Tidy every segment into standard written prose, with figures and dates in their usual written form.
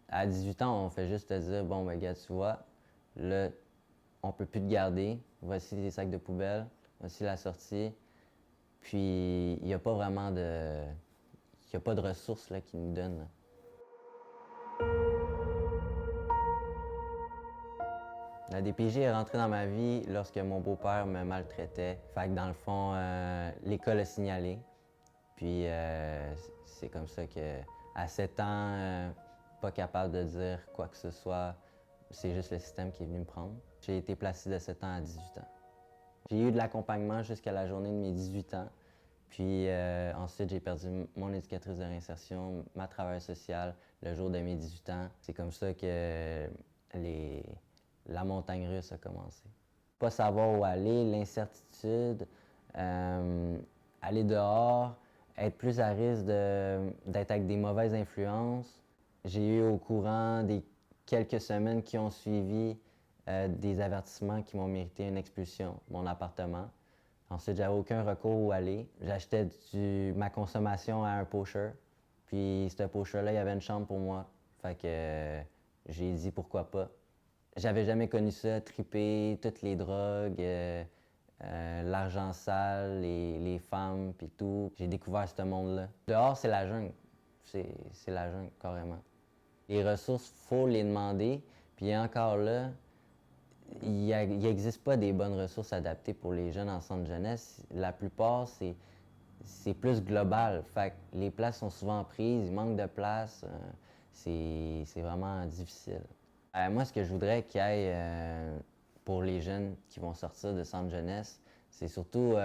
À 18 ans, on fait juste te dire, bon, ben, gars, tu vois, là, on peut plus te garder. Voici les sacs de poubelle, voici la sortie. Puis, il n'y a pas vraiment de... Il n'y a pas de ressources là, qu'ils nous donnent, là. La DPJ est rentrée dans ma vie lorsque mon beau-père me maltraitait. Fait que dans le fond, l'école a signalé. Puis c'est comme ça que, à 7 ans, pas capable de dire quoi que ce soit, c'est juste le système qui est venu me prendre. J'ai été placé de 7 ans à 18 ans. J'ai eu de l'accompagnement jusqu'à la journée de mes 18 ans. Puis ensuite, j'ai perdu mon éducatrice de réinsertion, ma travailleuse sociale, le jour de mes 18 ans. C'est comme ça que la montagne russe a commencé. Pas savoir où aller, l'incertitude, aller dehors, être plus à risque d'être avec des mauvaises influences. J'ai eu au courant des quelques semaines qui ont suivi des avertissements qui m'ont mérité une expulsion de mon appartement. Ensuite, j'avais aucun recours où aller. J'achetais ma consommation à un pocheur. Puis, ce pocheur-là, il y avait une chambre pour moi. Fait que j'ai dit pourquoi pas. J'avais jamais connu ça, triper, toutes les drogues, l'argent sale, les femmes, puis tout. J'ai découvert ce monde-là. Dehors, c'est la jungle. C'est la jungle, carrément. Les ressources, faut les demander. Puis encore là, il n'existe pas des bonnes ressources adaptées pour les jeunes en centre jeunesse. La plupart, c'est plus global. Fait que les places sont souvent prises, il manque de place. C'est vraiment difficile. Moi, ce que je voudrais qu'il y ait pour les jeunes qui vont sortir de centre jeunesse, c'est surtout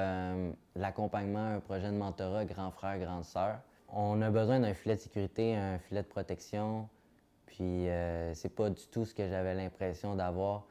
l'accompagnement, un projet de mentorat grand frère, grande sœur. On a besoin d'un filet de sécurité, un filet de protection, puis c'est pas du tout ce que j'avais l'impression d'avoir.